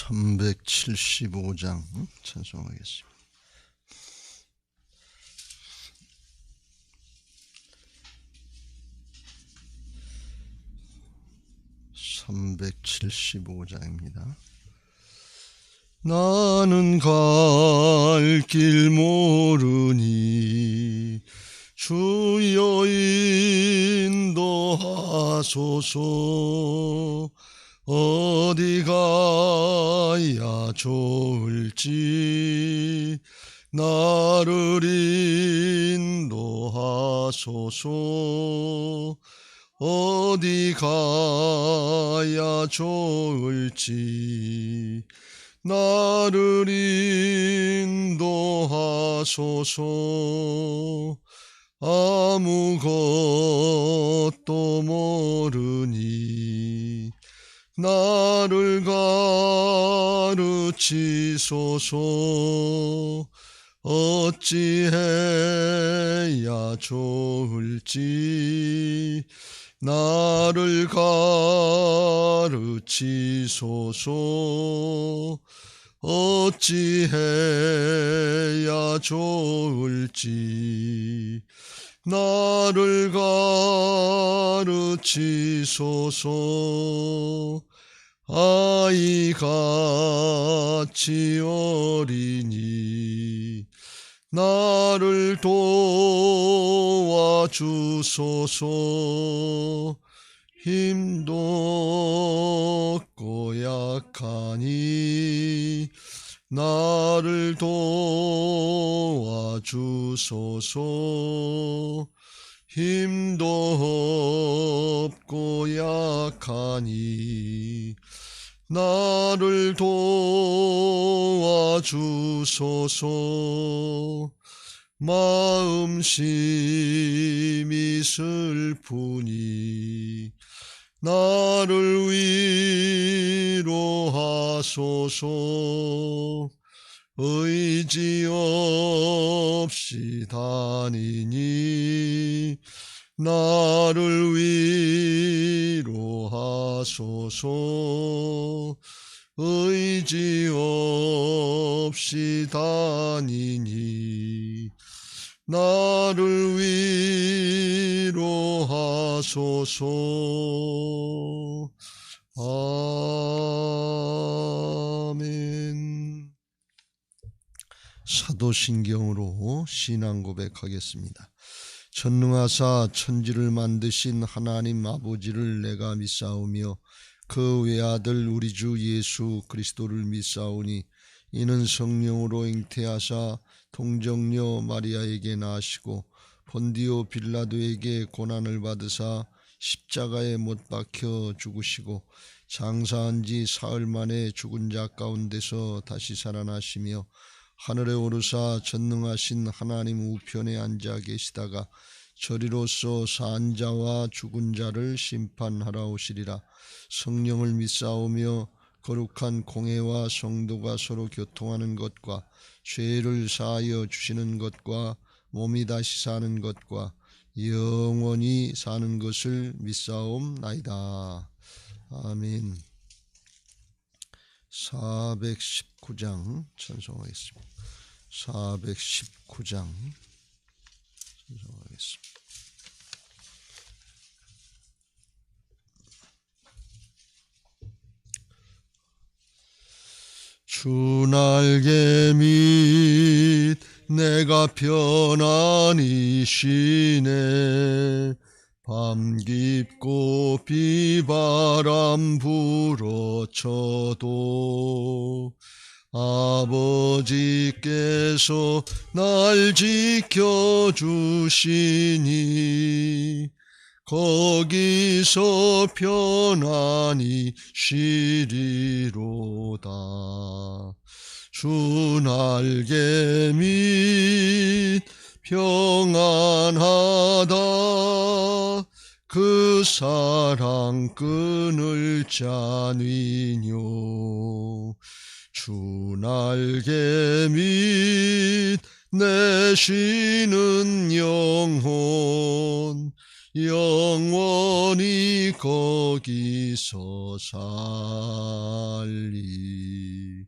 375장 찬송하겠습니다. (375장입니다) 나는 갈 길 모르니 주여 인도하소서. 어디 가야 좋을지 나를 인도하소서. 어디 가야 좋을지 나를 인도하소서. 아무것도 모르니 나를 가르치소서. 어찌해야 좋을지 나를 가르치소서. 어찌해야 좋을지 나를 가르치소서. 아이같이 어리니 나를 도와주소서. 힘도 없고 약하니 나를 도와주소서. 힘도 없고 약하니 나를 도와주소서. 마음심이 슬프니 나를 위로하소서. 의지 없이 다니니 나를 위로하소서. 의지 없이 다니니 나를 위로하소서. 아멘. 사도신경으로 신앙 고백하겠습니다. 전능하사 천지를 만드신 하나님 아버지를 내가 믿사오며 그 외아들 우리 주 예수 그리스도를 믿사오니 이는 성령으로 잉태하사 동정녀 마리아에게 나시고 본디오 빌라도에게 고난을 받으사 십자가에 못 박혀 죽으시고 장사한 지 사흘 만에 죽은 자 가운데서 다시 살아나시며 하늘에 오르사 전능하신 하나님 우편에 앉아 계시다가 저리로서 산 자와 죽은 자를 심판하러 오시리라. 성령을 믿사오며 거룩한 공회와 성도가 서로 교통하는 것과 죄를 사하여 주시는 것과 몸이 다시 사는 것과 영원히 사는 것을 믿사옵나이다. 아멘. 419장 찬송하겠습니다. 419장 찬송하겠습니다. 주 날개 밑 내가 편안히 쉬네. 밤 깊고 비바람 불어쳐도 아버지께서 날 지켜주시니 거기서 편안히 쉬리로다. 주 날개 밑 평안하다. 그 사랑 끈을 짜니뇨. 주 날개 밑 내 쉬는 영혼 영원히 거기서 살리.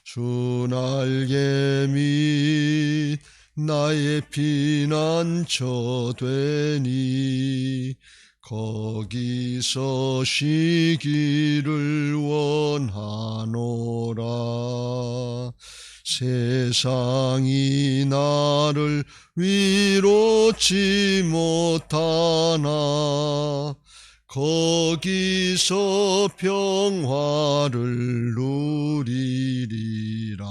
주 날개 밑 나의 피난처 되니 거기서 쉬기를 원하노라. 세상이 나를 위로치 못하나 거기서 평화를 누리리라.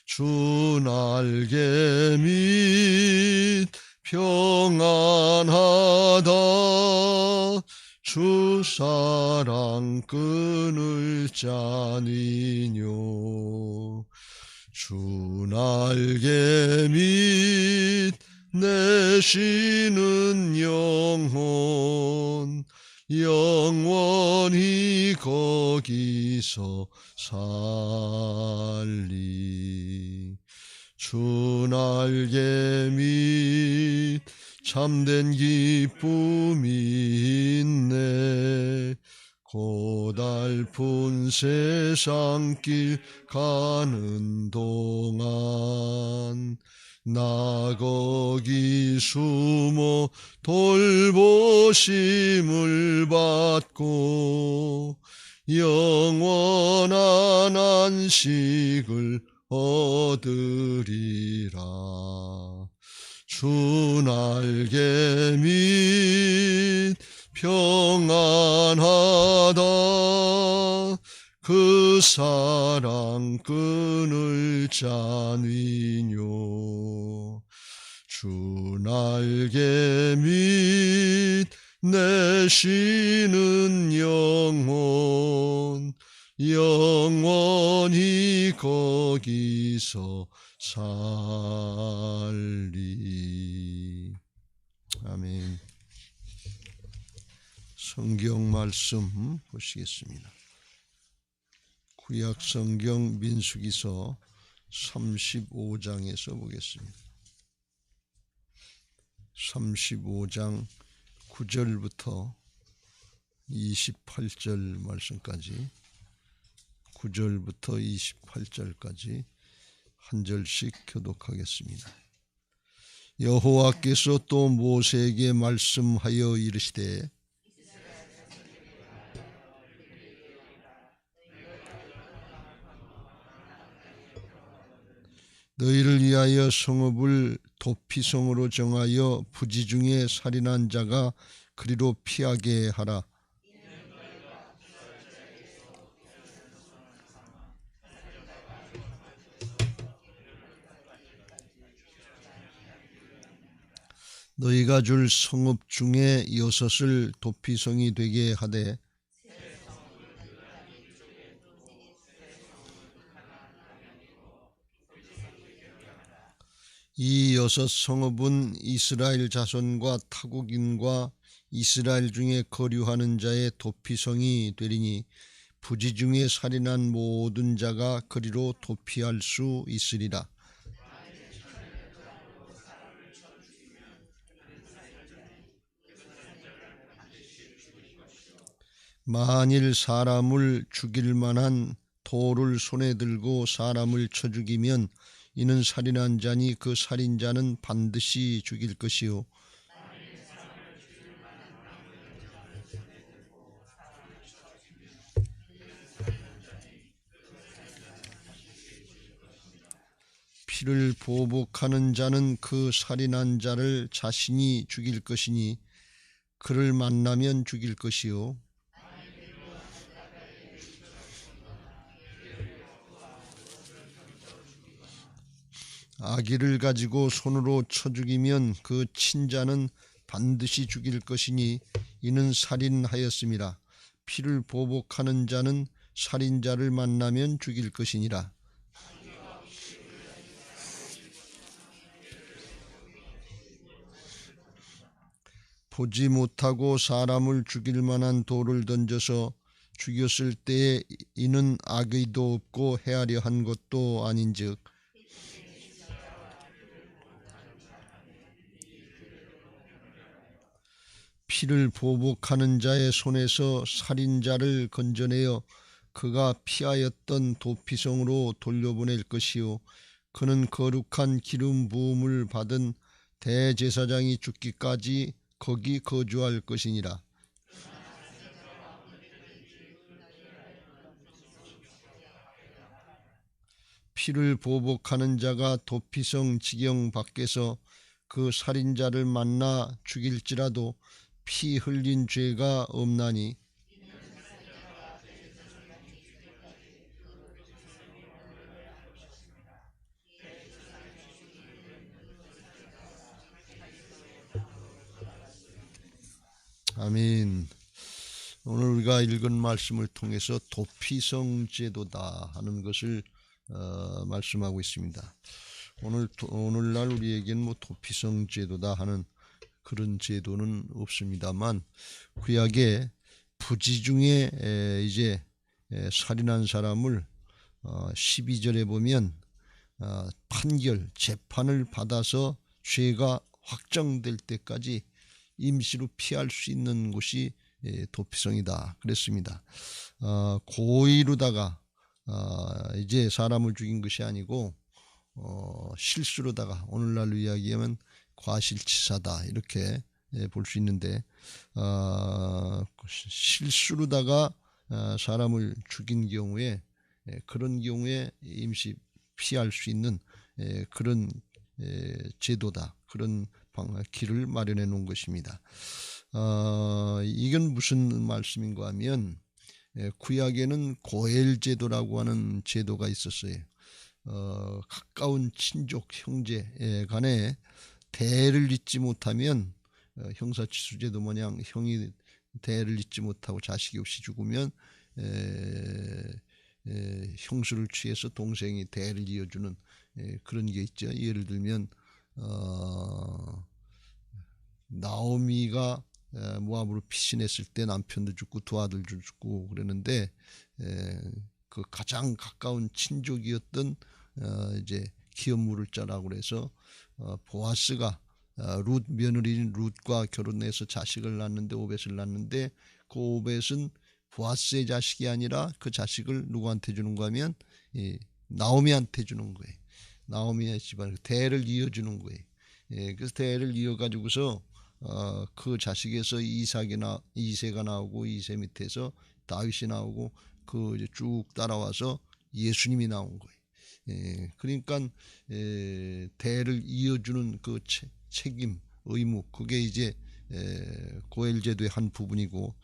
주 날개 밑 평안하다. 주 사랑 끊을 자니뇨. 주 날개 밑 내 쉬는 영혼 영원히 거기서 살리. 주 날개 밑 참된 기쁨이 있네. 고달픈 세상길 가는 동안 나 거기 숨어 돌보심을 받고 영원한 안식을 얻으리라. 주 날개 밑 평안하다. 그 사랑 끊을 자니뇨. 주 날개 밑 내 쉬는 영혼 영원히 거기서 살리. 아멘. 성경 말씀 보시겠습니다. 구약 성경 민수기서 35장에서 보겠습니다. 35장 9절부터 28절 말씀까지, 9절부터 28절까지 한 절씩 교독하겠습니다. 여호와께서 또 모세에게 말씀하여 이르시되 너희를 위하여 성읍을 도피성으로 정하여 부지 중에 살인한 자가 그리로 피하게 하라. 너희가 줄 성읍 중에 6을 도피성이 되게 하되 이 6 성읍은 이스라엘 자손과 타국인과 이스라엘 중에 거류하는 자의 도피성이 되리니 부지 중에 살인한 모든 자가 그리로 도피할 수 있으리라. 만일 사람을 죽일 만한 돌을 손에 들고 사람을 쳐 죽이면 이는 살인한 자니 그 살인자는 반드시 죽일 것이요. 피를 보복하는 자는 그 살인한 자를 자신이 죽일 것이니 그를 만나면 죽일 것이요. 아기를 가지고 손으로 쳐 죽이면 그 친자는 반드시 죽일 것이니 이는 살인하였음이라. 피를 보복하는 자는 살인자를 만나면 죽일 것이니라. 보지 못하고 사람을 죽일 만한 돌을 던져서 죽였을 때에 이는 악의도 없고 헤아려 한 것도 아닌즉 피를 보복하는 자의 손에서 살인자를 건져내어 그가 피하였던 도피성으로 돌려보낼 것이요 그는 거룩한 기름 부음을 받은 대제사장이 죽기까지 거기 거주할 것이니라. 피를 보복하는 자가 도피성 지경 밖에서 그 살인자를 만나 죽일지라도 피 흘린 죄가 없나니 아멘. 오늘 우리가 읽은 말씀을 통해서 도피성 제도다 하는 것을 말씀하고 있습니다. 오늘날 우리에게는 뭐 도피성 제도다 하는 그런 제도는 없습니다만 구약에 부지 중에 이제 살인한 사람을 12절에 보면 판결, 재판을 받아서 죄가 확정될 때까지 임시로 피할 수 있는 곳이 도피성이다 그랬습니다. 고의로다가 이제 사람을 죽인 것이 아니고 실수로다가 오늘날로 이야기하면 과실치사다 이렇게 볼 수 있는데 실수로다가 사람을 죽인 경우에 그런 경우에 임시 피할 수 있는 그런 제도다. 그런 길을 마련해 놓은 것입니다. 이건 무슨 말씀인가 하면 구약에는 고엘 제도라고 하는 제도가 있었어요. 가까운 친족 형제 간에 대를 잇지 못하면 형사치수제도 모양 형이 대를 잇지 못하고 자식이 없이 죽으면 형수를 취해서 동생이 대를 이어주는 그런 게 있죠. 예를 들면 나오미가 모압으로 피신했을 때 남편도 죽고 두 아들도 죽고 그러는데 그 가장 가까운 친족이었던 이제 기업 물을 자라고 그래서 보아스가 룻 며느리인 룻과 결혼해서 자식을 낳는데 오벳을 낳는데 그 오벳은 보아스의 자식이 아니라 그 자식을 누구한테 주는가 하면 나오미한테 주는 거예요. 나오미의 집안 대를 이어주는 거예요. 그래서 대를 이어가지고서 그 자식에서 이세가 나오고 이세 밑에서 다윗이 나오고 그 이제 쭉 따라와서 예수님이 나온 거예요. 그러니까 대를 이어주는 그 책임, 의무 그게 이제 고엘 제도의 한 부분이고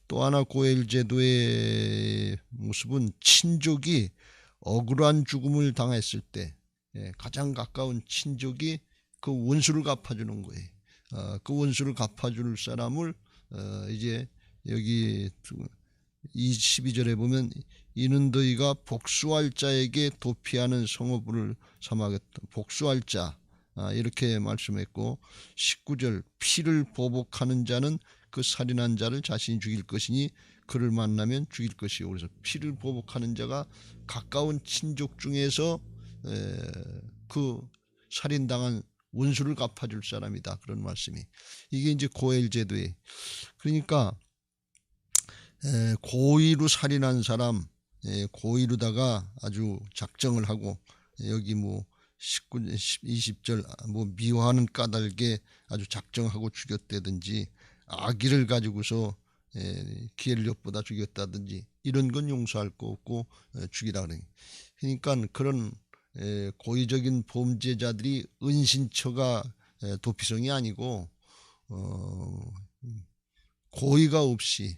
또 하나 고엘 제도의 모습은 친족이 억울한 죽음을 당했을 때 가장 가까운 친족이 그 원수를 갚아주는 거예요. 그 원수를 갚아줄 사람을 이제 여기 12절에 보면 이는 너희가 복수할 자에게 도피하는 성읍을 삼아겠다. 복수할 자 이렇게 말씀했고 19절 피를 보복하는 자는 그 살인한 자를 자신이 죽일 것이니 그를 만나면 죽일 것이요. 그래서 피를 보복하는 자가 가까운 친족 중에서 그 살인당한 원수를 갚아줄 사람이다. 그런 말씀이. 이게 이제 고엘 제도에. 그러니까 고의로 살인한 사람, 고의로다가 아주 작정을 하고 여기 뭐 20절 뭐 미워하는 까닭에 아주 작정하고 죽였다든지 악의를 가지고서 기회를 엿보다 죽였다든지 이런 건 용서할 거 없고 죽이라 그래요. 그러니까 그런 고의적인 범죄자들이 은신처가 도피성이 아니고 고의가 없이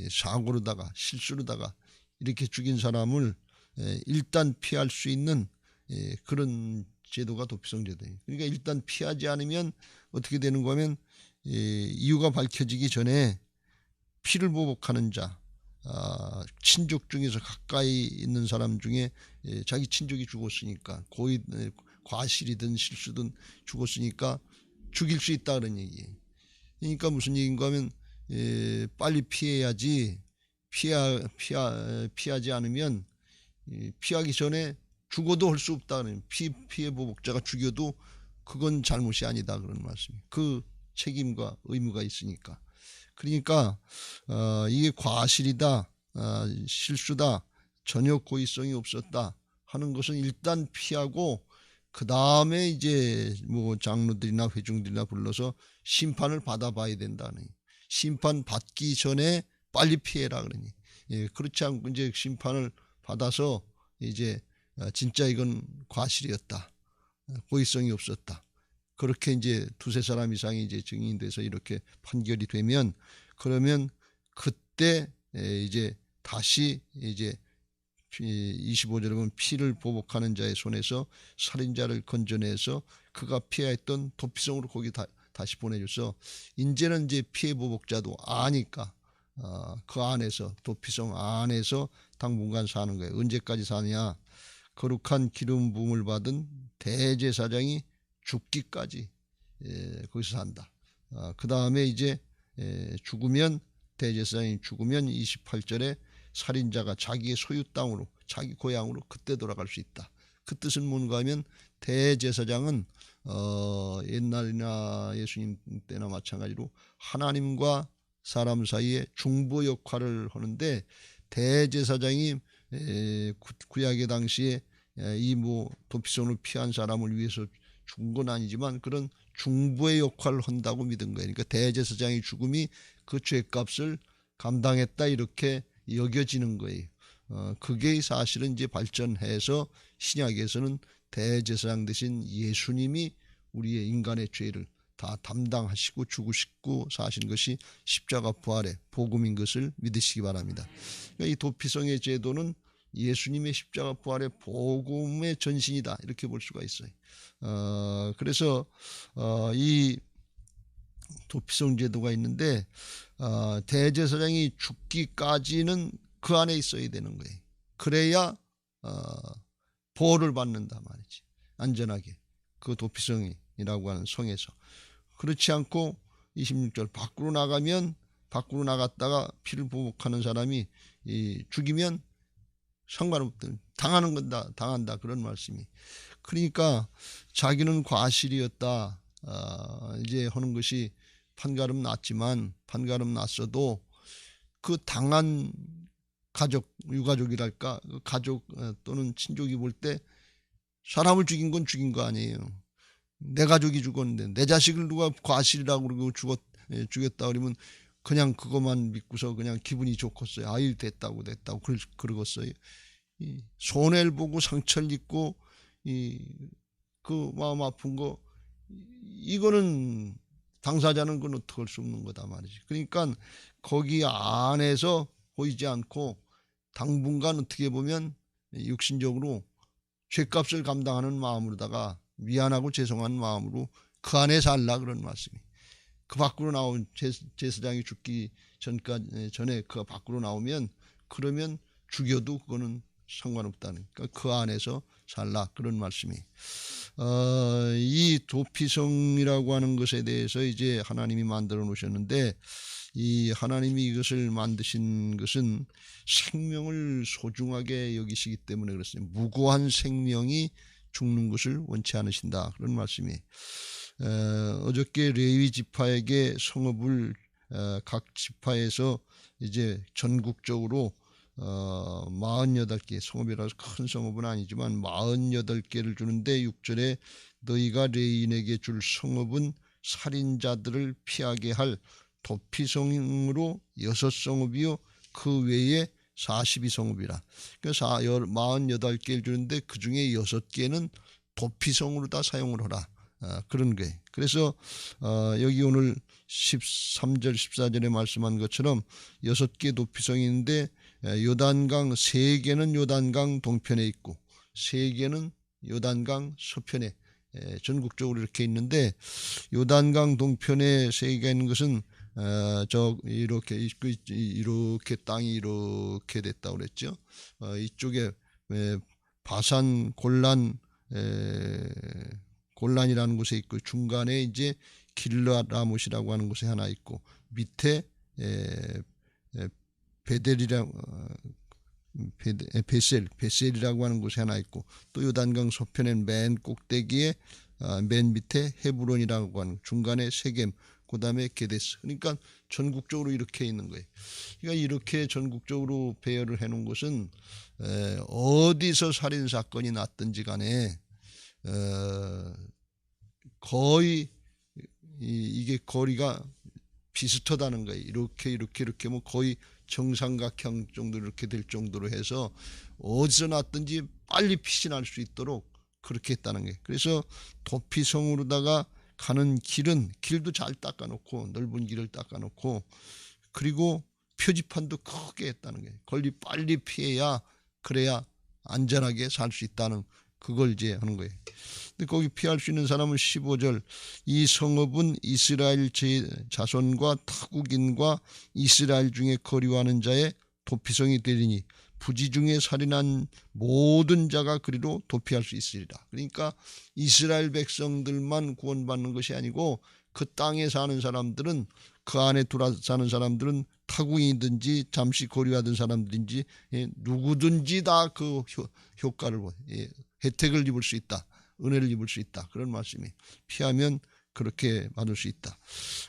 사고로다가 실수로다가 이렇게 죽인 사람을 일단 피할 수 있는 그런 제도가 도피성 제도예요. 그러니까 일단 피하지 않으면 어떻게 되는가 하면 이유가 밝혀지기 전에 피를 보복하는 자, 친족 중에서 가까이 있는 사람 중에 자기 친족이 죽었으니까 과실이든 실수든 죽었으니까 죽일 수 있다 그런 얘기예요. 그러니까 무슨 얘기인가 하면 빨리 피해야지 피하지 않으면 피하기 전에 죽어도 할 수 없다 그래요. 피해 보복자가 죽여도 그건 잘못이 아니다 그런 말씀이에요. 그 책임과 의무가 있으니까. 그러니까 이게 과실이다, 실수다, 전혀 고의성이 없었다 하는 것은 일단 피하고 그 다음에 이제 뭐 장로들이나 회중들이나 불러서 심판을 받아봐야 된다는, 심판 받기 전에 빨리 피해라 그러니. 예, 그렇지 않고 이제 심판을 받아서 이제 진짜 이건 과실이었다, 고의성이 없었다, 그렇게 이제 두세 사람 이상이 이제 증인돼서 이렇게 판결이 되면, 그러면 그때 이제 다시 이제 25절에 보면 피를 보복하는 자의 손에서 살인자를 건져내서 그가 피하였던 도피성으로 거기 다시 보내줘서, 이제는 이제 피해 보복자도 아니까 그 안에서, 도피성 안에서 당분간 사는 거예요. 언제까지 사느냐? 거룩한 기름 부음을 받은 대제사장이 죽기까지 거기서 산다. 그 다음에 이제 죽으면, 대제사장이 죽으면 28절에 살인자가 자기의 소유 땅으로, 자기 고향으로 그때 돌아갈 수 있다. 그 뜻은 뭔가 하면 대제사장은 옛날이나 예수님 때나 마찬가지로 하나님과 사람 사이에 중보 역할을 하는데, 대제사장이 구약의 당시에 이 뭐 도피성을 피한 사람을 위해서 죽은 건 아니지만 그런 중보의 역할을 한다고 믿은 거예요. 그러니까 대제사장의 죽음이 그 죄값을 감당했다 이렇게 여겨지는 거예요. 그게 사실은 이제 발전해서 신약에서는 대제사장 대신 예수님이 우리의 인간의 죄를 다 담당하시고 죽으시고 사신 것이 십자가 부활의 복음인 것을 믿으시기 바랍니다. 그러니까 이 도피성의 제도는 예수님의 십자가 부활의 복음의 전신이다 이렇게 볼 수가 있어요. 그래서 이 도피성 제도가 있는데 대제사장이 죽기까지는 그 안에 있어야 되는 거예요. 그래야 보호를 받는다 말이지, 안전하게 그 도피성이라고 하는 성에서. 그렇지 않고 26절 밖으로 나가면, 밖으로 나갔다가 피를 보복하는 사람이 죽이면 상관없다, 당하는 건다, 당한다 그런 말씀이. 그러니까 자기는 과실이었다 이제 하는 것이 판가름 났지만, 판가름 났어도 그 당한 가족, 유가족이랄까, 그 가족 또는 친족이 볼 때 사람을 죽인 건 죽인 거 아니에요. 내 가족이 죽었는데 내 자식을 누가 과실이라고 그러고 죽였다 그러면 그냥 그것만 믿고서 그냥 기분이 좋겠어요. 아유 됐다고 그러겠어요. 손해를 보고 상처를 입고 그 마음 아픈 거, 이거는 당사자는 그건 어떻게 할 수 없는 거다 말이지. 그러니까 거기 안에서 보이지 않고 당분간 어떻게 보면 육신적으로 죄값을 감당하는 마음으로다가 미안하고 죄송한 마음으로 그 안에 살라 그런 말씀이. 그 밖으로 나온 제사장이 죽기 전에 그 밖으로 나오면, 그러면 죽여도 그거는 상관없다는, 그러니까 그 안에서 살라 그런 말씀이. 이 도피성이라고 하는 것에 대해서 이제 하나님이 만들어 놓으셨는데, 이 하나님이 이것을 만드신 것은 생명을 소중하게 여기시기 때문에 그렇습니다. 무고한 생명이 죽는 것을 원치 않으신다 그런 말씀이. 어저께 레위 지파에게 성읍을 각 지파에서 이제 전국적으로 48개, 성읍이라서 큰 성읍은 아니지만 48개를 주는데 6절에 너희가 레인에게 줄 성읍은 살인자들을 피하게 할 도피성으로 6성읍이요 그 외에 42성읍이라. 그래서 48개를 주는데 그 중에 6개는 도피성으로 다 사용을 하라. 그런 거예요. 그래서 여기 오늘 13절 14절에 말씀한 것처럼 6개 도피성이 있는데 요단강 3개는 요단강 동편에 있고 3개는 요단강 서편에 전국적으로 이렇게 있는데, 요단강 동편에 3개가 있는 것은 이렇게 땅이 이렇게 됐다고 그랬죠. 이쪽에 바산 골란이라는 곳에 있고, 중간에 이제 길르라못이라고 하는 곳에 하나 있고, 밑에 베셀이라고 하는 곳에 하나 있고, 또 요단강 서편엔 맨 꼭대기에 맨 밑에 헤브론이라고 하는, 중간에 세겜, 그 다음에 게데스. 그러니까 전국적으로 이렇게 있는 거예요. 그러니까 이렇게 전국적으로 배열을 해놓은 것은 어디서 살인 사건이 났든지 간에 거의 이게 거리가 비슷하다는 거예요. 이렇게 뭐 거의 정삼각형 정도 이렇게 될 정도로 해서 어디서 났든지 빨리 피신할 수 있도록 그렇게 했다는 거예요. 그래서 도피성으로다가 가는 길도 잘 닦아놓고 넓은 길을 닦아놓고 그리고 표지판도 크게 했다는 거예요. 거리 빨리 피해야 그래야 안전하게 살 수 있다는 그걸 이제 하는 거예요. 근데 거기 피할 수 있는 사람은 15절 이 성읍은 이스라엘 자손과 타국인과 이스라엘 중에 거류하는 자의 도피성이 되리니 부지 중에 살인한 모든 자가 그리로 도피할 수 있으리라. 그러니까 이스라엘 백성들만 구원받는 것이 아니고 그 땅에 사는 사람들은 그 안에 들어 사는 사람들은 타국인이든지 잠시 거류하던 사람들인지 누구든지 다 그 효과를 혜택을 입을 수 있다. 은혜를 입을 수 있다. 그런 말씀이 피하면 그렇게 받을 수 있다.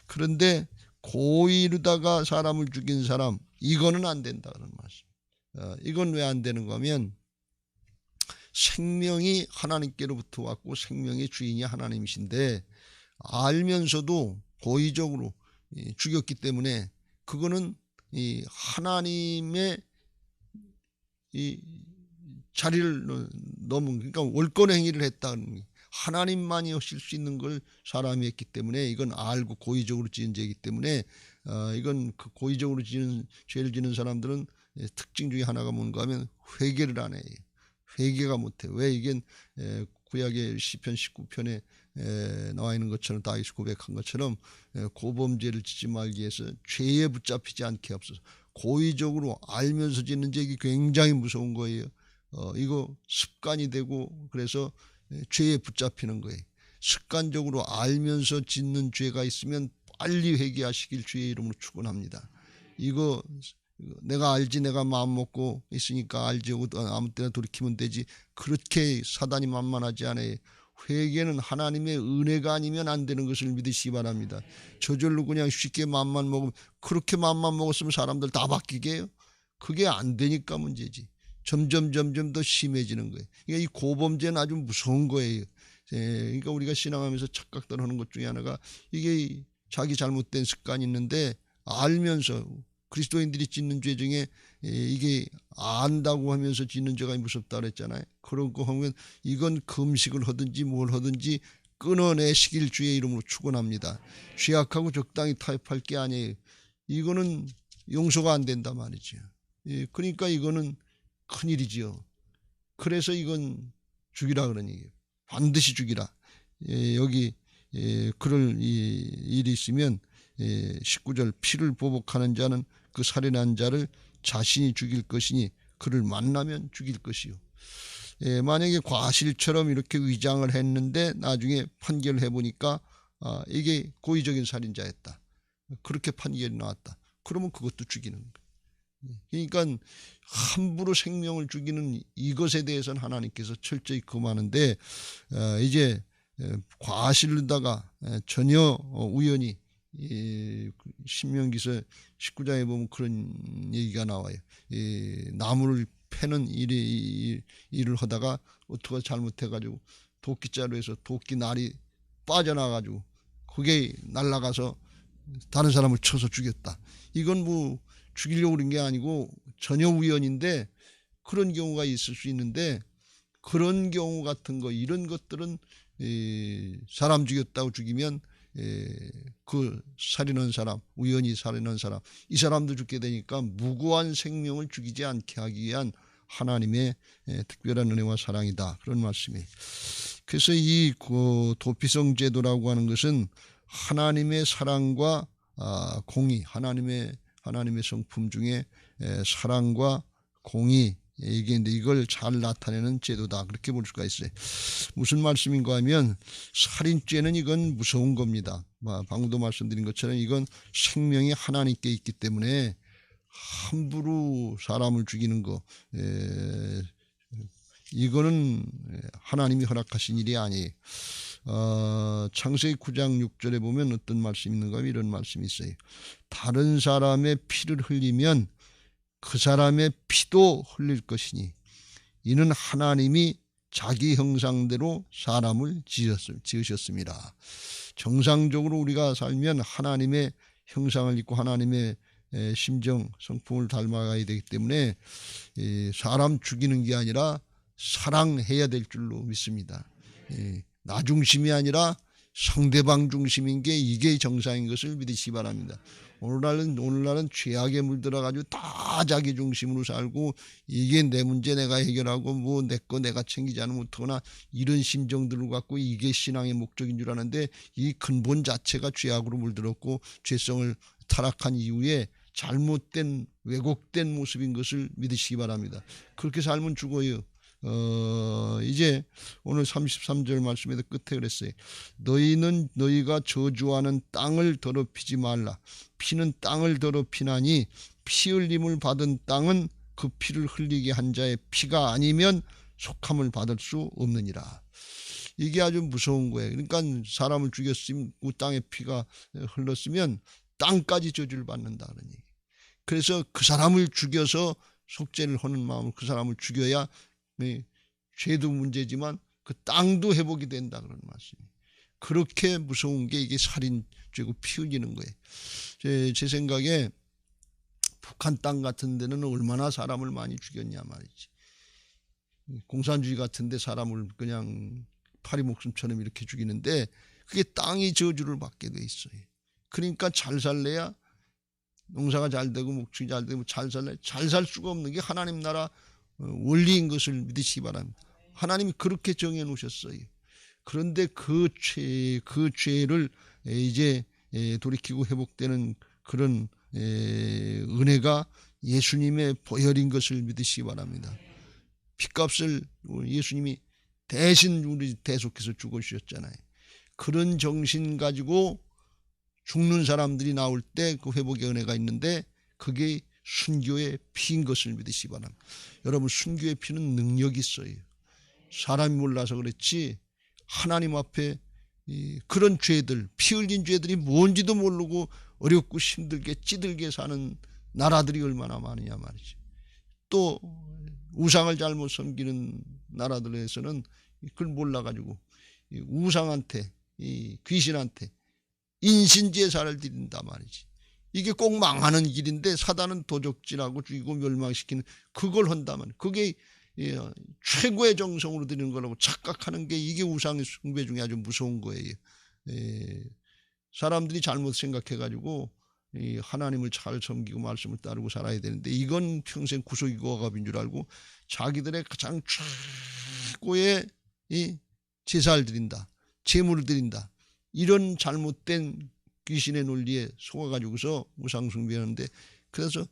그런데 고의로다가 사람을 죽인 사람 이거는 안 된다. 그런 말씀. 이건 왜 안 되는 거면 생명이 하나님께로부터 왔고 생명의 주인이 하나님이신데 알면서도 고의적으로 죽였기 때문에 그거는 이 하나님의 이 자리를 넘은 그러니까 월권 행위를 했다는 하나님만이 하실 수 있는 걸 사람이 했기 때문에 이건 알고 고의적으로 지은 죄이기 때문에 이건 그 고의적으로 죄를 지는 사람들은 특징 중에 하나가 뭔가 하면 회개를 안 해요. 회개가 못해. 왜 이게 구약의 시편 19편에 나와 있는 것처럼 다윗이 고백한 것처럼 고범죄를 짓지 말기 위해서 죄에 붙잡히지 않게 하옵소서. 고의적으로 알면서 짓는 죄가 굉장히 무서운 거예요. 이거 습관이 되고 그래서 죄에 붙잡히는 거예요. 습관적으로 알면서 짓는 죄가 있으면 빨리 회개하시길 주의 이름으로 축원합니다. 이거 내가 알지 내가 마음 먹고 있으니까 알지 아무 때나 돌이키면 되지 그렇게 사단이 만만하지 않아요. 회개는 하나님의 은혜가 아니면 안 되는 것을 믿으시기 바랍니다. 저절로 그냥 쉽게 마음만 먹으면 그렇게 마음만 먹었으면 사람들 다 바뀌게 해요. 그게 안 되니까 문제지. 점점 더 심해지는 거예요. 그러니까 이 고범죄는 아주 무서운 거예요. 그러니까 우리가 신앙하면서 착각들 하는 것 중에 하나가 이게 자기 잘못된 습관이 있는데 알면서 그리스도인들이 짓는 죄 중에 이게 안다고 하면서 짓는 죄가 무섭다 그랬잖아요. 그런 거 하면 이건 금식을 하든지 뭘 하든지 끊어내시길 주의 이름으로 축원합니다. 죄악하고 적당히 타협할 게 아니에요. 이거는 용서가 안 된다 말이죠. 그러니까 이거는 큰일이지요. 그래서 이건 죽이라 그러니 반드시 죽이라. 여기 그럴 일이 있으면 19절 피를 보복하는 자는 그 살인한 자를 자신이 죽일 것이니 그를 만나면 죽일 것이요. 만약에 과실처럼 이렇게 위장을 했는데 나중에 판결을 해보니까 이게 고의적인 살인자였다. 그렇게 판결이 나왔다. 그러면 그것도 죽이는 거예요. 그러니까 함부로 생명을 죽이는 이것에 대해서는 하나님께서 철저히 금하는데 이제 과실로다가 전혀 우연히 신명기서 19장에 보면 그런 얘기가 나와요. 나무를 패는 일을 하다가 어떻게 잘못해가지고 도끼자루에서 도끼 날이 빠져나가지고 그게 날아가서 다른 사람을 쳐서 죽였다. 이건 뭐 죽이려고 그런 게 아니고 전혀 우연인데 그런 경우가 있을 수 있는데 그런 경우 같은 거 이런 것들은 사람 죽였다고 죽이면 그 살인한 사람 우연히 살인한 사람 이 사람도 죽게 되니까 무고한 생명을 죽이지 않게 하기 위한 하나님의 특별한 은혜와 사랑이다. 그런 말씀이. 그래서 이 도피성 제도라고 하는 것은 하나님의 사랑과 공의 하나님의 성품 중에 사랑과 공의 얘기인데 이걸 잘 나타내는 제도다. 그렇게 볼 수가 있어요. 무슨 말씀인가 하면 살인죄는 이건 무서운 겁니다. 방금도 말씀드린 것처럼 이건 생명이 하나님께 있기 때문에 함부로 사람을 죽이는 거 이거는 하나님이 허락하신 일이 아니에요. 창세기 9장 6절에 보면 어떤 말씀이 있는가 하면 이런 말씀이 있어요. 다른 사람의 피를 흘리면 그 사람의 피도 흘릴 것이니 이는 하나님이 자기 형상대로 사람을 지으셨습니다. 정상적으로 우리가 살면 하나님의 형상을 입고 하나님의 심정, 성품을 닮아가야 되기 때문에 사람 죽이는 게 아니라 사랑해야 될 줄로 믿습니다. 나 중심이 아니라 상대방 중심인 게 이게 정상인 것을 믿으시기 바랍니다. 오늘날은 죄악에 물들어가지고 다 자기 중심으로 살고 이게 내 문제 내가 해결하고 뭐 내 거 내가 챙기지 않으면 어떡하나 이런 심정들을 갖고 이게 신앙의 목적인 줄 아는데 이 근본 자체가 죄악으로 물들었고 죄성을 타락한 이후에 잘못된 왜곡된 모습인 것을 믿으시기 바랍니다. 그렇게 살면 죽어요. 이제 오늘 33절 말씀에도 끝에 그랬어요. 너희는 너희가 저주하는 땅을 더럽히지 말라. 피는 땅을 더럽히나니 피 흘림을 받은 땅은 그 피를 흘리게 한 자의 피가 아니면 속함을 받을 수 없느니라. 이게 아주 무서운 거예요. 그러니까 사람을 죽였으면 그 땅에 피가 흘렀으면 땅까지 저주를 받는다 그런 얘기. 그래서 그 사람을 죽여서 속죄를 하는 마음으로 그 사람을 죽여야 죄도 문제지만 그 땅도 회복이 된다 그런 말씀이에요. 그렇게 무서운 게 이게 살인죄고 피 흘리는 거예요. 제 생각에 북한 땅 같은 데는 얼마나 사람을 많이 죽였냐 말이지. 공산주의 같은 데 사람을 그냥 파리 목숨처럼 이렇게 죽이는데 그게 땅이 저주를 받게 돼 있어요. 그러니까 잘 살래야 농사가 잘 되고 목축이 잘 되고 잘 살 수가 없는 게 하나님 나라 원리인 것을 믿으시기 바랍니다. 하나님이 그렇게 정해 놓으셨어요. 그런데 그 죄를 이제 돌이키고 회복되는 그런 은혜가 예수님의 보혈인 것을 믿으시기 바랍니다. 핏값을 예수님이 대신 우리 대속해서 죽으셨잖아요. 그런 정신 가지고 죽는 사람들이 나올 때 그 회복의 은혜가 있는데 그게 순교의 피인 것을 믿으시기 바랍니다. 여러분 순교의 피는 능력이 있어요. 사람이 몰라서 그렇지 하나님 앞에 그런 죄들 피 흘린 죄들이 뭔지도 모르고 어렵고 힘들게 찌들게 사는 나라들이 얼마나 많으냐 말이죠. 또 우상을 잘못 섬기는 나라들에서는 그걸 몰라가지고 우상한테 귀신한테 인신제사를 드린다 말이지. 이게 꼭 망하는 길인데 사단은 도적질하고 죽이고 멸망시키는 그걸 한다면 그게 최고의 정성으로 드리는 거라고 착각하는 게 이게 우상 숭배 중에 아주 무서운 거예요. 사람들이 잘못 생각해가지고 하나님을 잘 섬기고 말씀을 따르고 살아야 되는데 이건 평생 구속이고 억압인 줄 알고 자기들의 가장 최고의 제사를 드린다, 제물을 드린다 이런 잘못된 귀신의 논리에 속아가지고서 우상 숭배하는데 그래서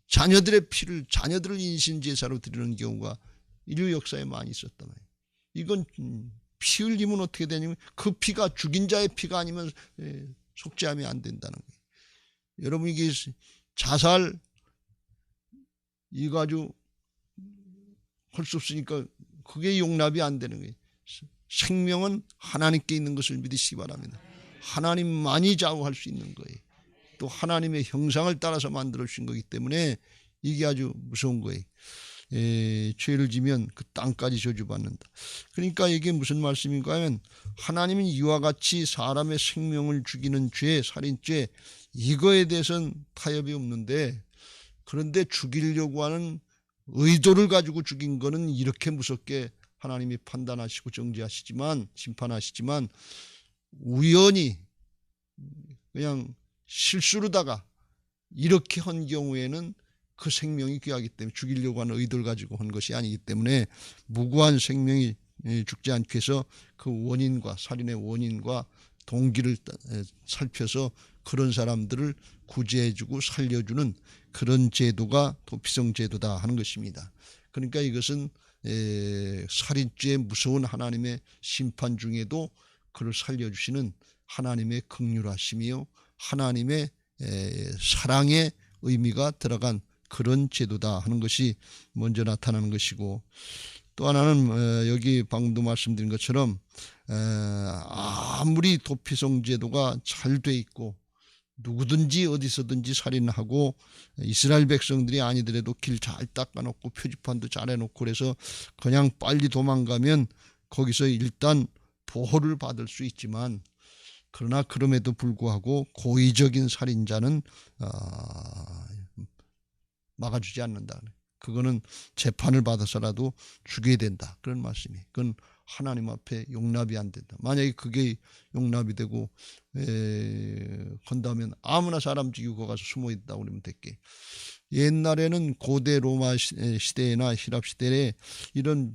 자녀들의 피를 자녀들을 인신제사로 드리는 경우가 인류 역사에 많이 있었단 말이에요. 이건 피 흘리면 어떻게 되냐면 그 피가 죽인 자의 피가 아니면 속죄하면 안 된다는 거예요. 여러분 이게 자살 이거 아주 할 수 없으니까 그게 용납이 안 되는 거예요. 생명은 하나님께 있는 것을 믿으시기 바랍니다. 하나님만이 좌우할 수 있는 거예요. 또 하나님의 형상을 따라서 만들어 주신 거기 때문에 이게 아주 무서운 거예요. 죄를 지면 그 땅까지 저주받는다. 그러니까 이게 무슨 말씀인가 하면 하나님은 이와 같이 사람의 생명을 죽이는 죄, 살인죄 이거에 대해서는 타협이 없는데 그런데 죽이려고 하는 의도를 가지고 죽인 거는 이렇게 무섭게 하나님이 판단하시고 정죄하시지만 심판하시지만 우연히 그냥 실수로다가 이렇게 한 경우에는 그 생명이 귀하기 때문에 죽이려고 하는 의도를 가지고 한 것이 아니기 때문에 무고한 생명이 죽지 않게 해서 그 원인과 살인의 원인과 동기를 살펴서 그런 사람들을 구제해주고 살려주는 그런 제도가 도피성 제도다 하는 것입니다. 그러니까 이것은 살인죄의 무서운 하나님의 심판 중에도 그를 살려주시는 하나님의 긍휼하심이요 하나님의 사랑의 의미가 들어간 그런 제도다 하는 것이 먼저 나타나는 것이고 또 하나는 여기 방금도 말씀드린 것처럼 아무리 도피성 제도가 잘 돼 있고 누구든지 어디서든지 살인하고 이스라엘 백성들이 아니더라도 길 잘 닦아놓고 표지판도 잘 해놓고 그래서 그냥 빨리 도망가면 거기서 일단 보호를 받을 수 있지만, 그러나 그럼에도 불구하고 고의적인 살인자는 막아주지 않는다. 그거는 재판을 받아서라도 죽여야 된다, 그런 말씀이. 그건 하나님 앞에 용납이 안 된다. 만약에 그게 용납이 되고 건다면 아무나 사람 죽이고 가서 숨어 있다 그러면 될게. 옛날에는 고대 로마 시대나 히랍 시대에 이런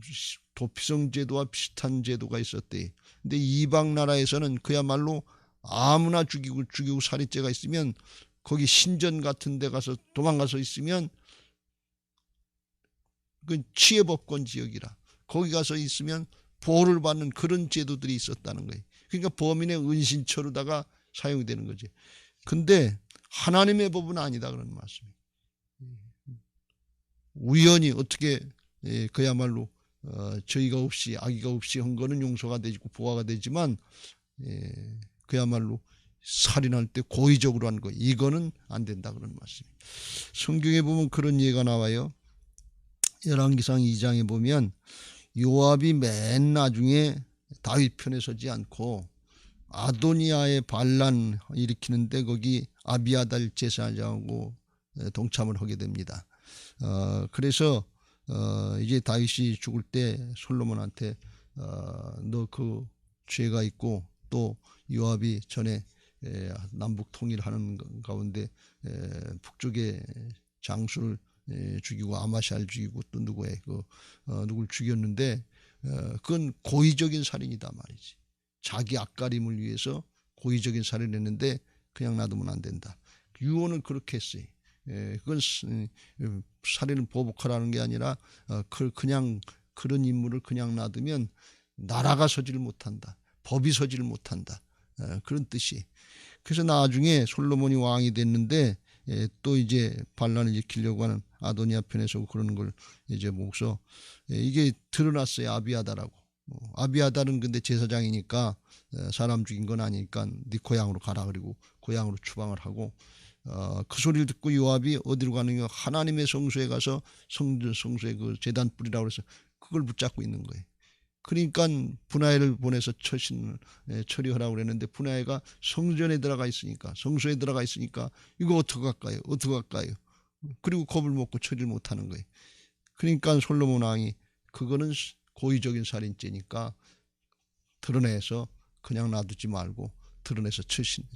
도피성 제도와 비슷한 제도가 있었대. 근데 이방 나라에서는 그야말로 아무나 죽이고 살인죄가 있으면 거기 신전 같은 데 가서 도망가서 있으면 그 치해법권 지역이라 거기 가서 있으면 보호를 받는 그런 제도들이 있었다는 거예요. 그러니까 범인의 은신처로다가 사용이 되는 거지. 근데 하나님의 법은 아니다, 그런 말씀이에요. 우연히 어떻게 그야말로 저희가 없이 악의가 없이 한 거는 용서가 되고 보호가 되지만 그야말로 살인할 때 고의적으로 한 거, 이거는 안 된다, 그런 말씀이에요. 성경에 보면 그런 예가 나와요. 열왕기상 2장에 보면 요압이 맨 나중에 다윗 편에 서지 않고 아도니아의 반란 일으키는데 거기 아비아달 제사장하고 동참을 하게 됩니다. 그래서 이제 다윗이 죽을 때 솔로몬한테 너 그 죄가 있고 또 요압이 전에 남북 통일하는 가운데 북쪽의 장수를 죽이고 아마샬 죽이고 또 누굴 죽였는데 그건 고의적인 살인이다 말이지. 자기 앞가림을 위해서 고의적인 살인을 했는데 그냥 놔두면 안 된다. 유언은 그렇게 했어요. 그건 살인을 보복하라는 게 아니라 그냥 그런 인물을 그냥 놔두면 나라가 서지를 못한다, 법이 서지를 못한다, 그런 뜻이. 그래서 나중에 솔로몬이 왕이 됐는데 또 이제 반란을 일으키려고 하는 아도니아 편에서 그러는 걸 이제 보고서 이게 드러났어요. 아비아달하고. 아비아달은 근데 제사장이니까 사람 죽인 건 아니니까 네 고향으로 가라, 그리고 고향으로 추방을 하고 그 소리를 듣고 요압이 어디로 가느냐, 하나님의 성소에 가서 성소에 그 제단 뿌리라고 해서 그걸 붙잡고 있는 거예요. 그러니까 분하엘을 보내서 처리하라고 그랬는데 분하엘가 성전에 들어가 있으니까, 성소에 들어가 있으니까 이거 어떡할까요? 그리고 겁을 먹고 처리를 못하는 거예요. 그러니까 솔로몬 왕이 그거는 고의적인 살인죄니까 드러내서 그냥 놔두지 말고 드러내서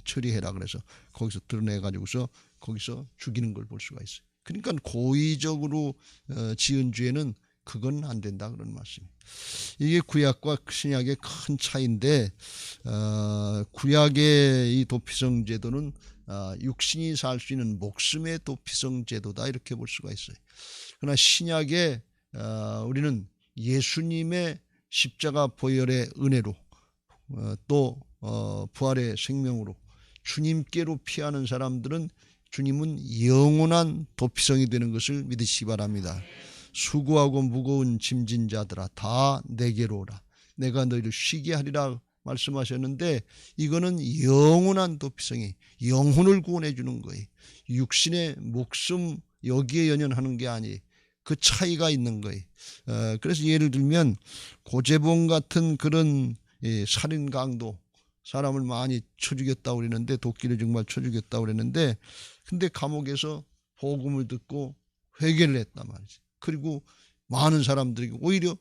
처리해라 그래서 거기서 드러내가지고서 거기서 죽이는 걸 볼 수가 있어요. 그러니까 고의적으로 지은 죄는 그건 안 된다, 그런 말씀이에요. 이게 구약과 신약의 큰 차이인데 구약의 이 도피성 제도는 육신이 살 수 있는 목숨의 도피성 제도다, 이렇게 볼 수가 있어요. 그러나 신약에 우리는 예수님의 십자가 보혈의 은혜로 또 부활의 생명으로 주님께로 피하는 사람들은 주님은 영원한 도피성이 되는 것을 믿으시기 바랍니다. 수고하고 무거운 짐진 자들아 다 내게로 오라, 내가 너희를 쉬게 하리라 말씀하셨는데, 이거는 영원한 도피성이 영혼을 구원해 주는 거예요. 육신의 목숨 여기에 연연하는 게 아니에요. 그 차이가 있는 거예요. 그래서 예를 들면 고재봉 같은 그런 살인 강도, 사람을 많이 쳐 죽였다고 그랬는데, 도끼를 정말 쳐 죽였다고 그랬는데, 근데 감옥에서 복음을 듣고 회개를 했단 말이지. 그리고 많은 사람들이 오히려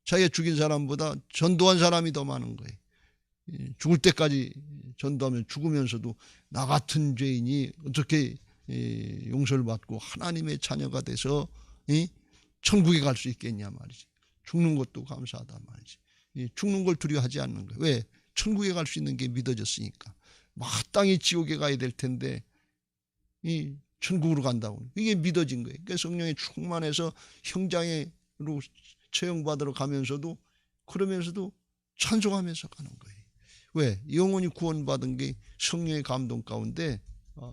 자기가 죽인 사람보다 전도한 사람이 더 많은 거예요. 죽을 때까지 전도하면 죽으면서도 나 같은 죄인이 어떻게 용서를 받고 하나님의 자녀가 돼서 천국에 갈 수 있겠냐 말이지. 죽는 것도 감사하다 말이지. 죽는 걸 두려워하지 않는 거예요. 왜? 천국에 갈 수 있는 게 믿어졌으니까. 마땅히 지옥에 가야 될 텐데 천국으로 간다고. 이게 믿어진 거예요. 그러니까 성령에 충만해서 형장으로 처형받으러 가면서도 그러면서도 찬송하면서 가는 거예요. 왜? 영원히 구원받은 게 성령의 감동 가운데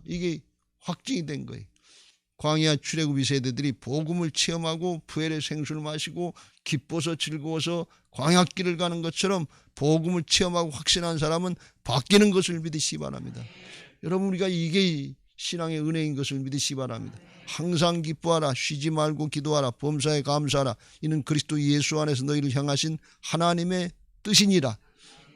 이게 확증이 된 거예요. 광야 출애굽 세대들이 복음을 체험하고 부엘의 생수를 마시고 기뻐서 즐거워서 광야길을 가는 것처럼 복음을 체험하고 확신한 사람은 바뀌는 것을 믿으시기 바랍니다. 여러분, 우리가 이게 신앙의 은혜인 것을 믿으시기 바랍니다. 항상 기뻐하라, 쉬지 말고 기도하라, 범사에 감사하라. 이는 그리스도 예수 안에서 너희를 향하신 하나님의 뜻이니라.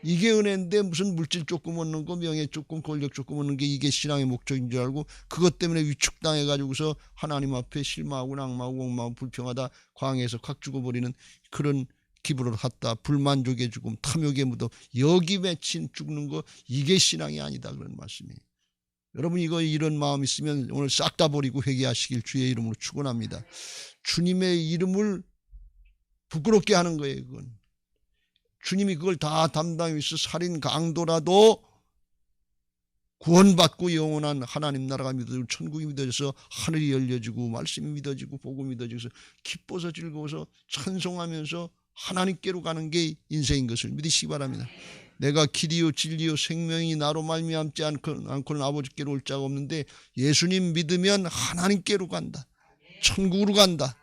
이게 은혜인데 무슨 물질 조금 얻는 거, 명예 조금, 권력 조금 얻는 게 이게 신앙의 목적인 줄 알고 그것 때문에 위축당해가지고서 하나님 앞에 실망하고 낙망하고 원망하고 불평하다 광야에서 확 죽어버리는 그런 기부를 갖다 불만족의 죽음, 탐욕의 무덤, 여기 맺힌 죽는 거, 이게 신앙이 아니다 그런 말씀이에요. 여러분, 이런 마음 있으면 오늘 싹 다 버리고 회개하시길 주의 이름으로 축원합니다. 주님의 이름을 부끄럽게 하는 거예요. 그건 주님이 그걸 다 담당해서 살인 강도라도 구원받고 영원한 하나님 나라가 믿어지고 천국이 믿어져서 하늘이 열려지고 말씀이 믿어지고 복음이 믿어지고 기뻐서 즐거워서 찬송하면서 하나님께로 가는 게 인생인 것을 믿으시기 바랍니다. 내가 길이요 진리요 생명이 나로 말미암지 않고는 아버지께로 올 자가 없는데 예수님 믿으면 하나님께로 간다. 천국으로 간다.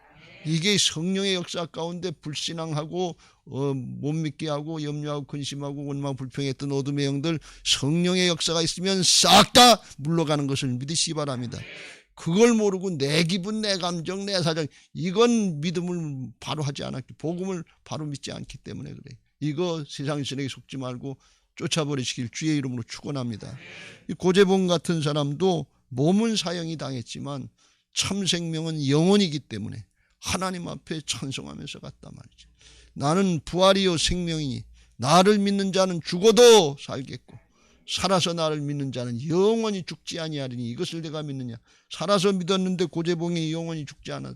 이게 성령의 역사 가운데 불신앙하고 못 믿게 하고 염려하고 근심하고 원망 불평했던 어둠의 영들, 성령의 역사가 있으면 싹 다 물러가는 것을 믿으시기 바랍니다. 그걸 모르고 내 기분, 내 감정, 내 사정, 이건 믿음을 바로 하지 않았기, 복음을 바로 믿지 않기 때문에 그래. 이거 세상 신에게 속지 말고 쫓아버리시길 주의 이름으로 축원합니다. 이 고재봉 같은 사람도 몸은 사형이 당했지만 참 생명은 영원이기 때문에 하나님 앞에 찬송하면서 갔단 말이죠. 나는 부활이요 생명이니 나를 믿는 자는 죽어도 살겠고 살아서 나를 믿는 자는 영원히 죽지 아니하리니 이것을 내가 믿느냐. 살아서 믿었는데 고재봉이 영원히 죽지 않았어요.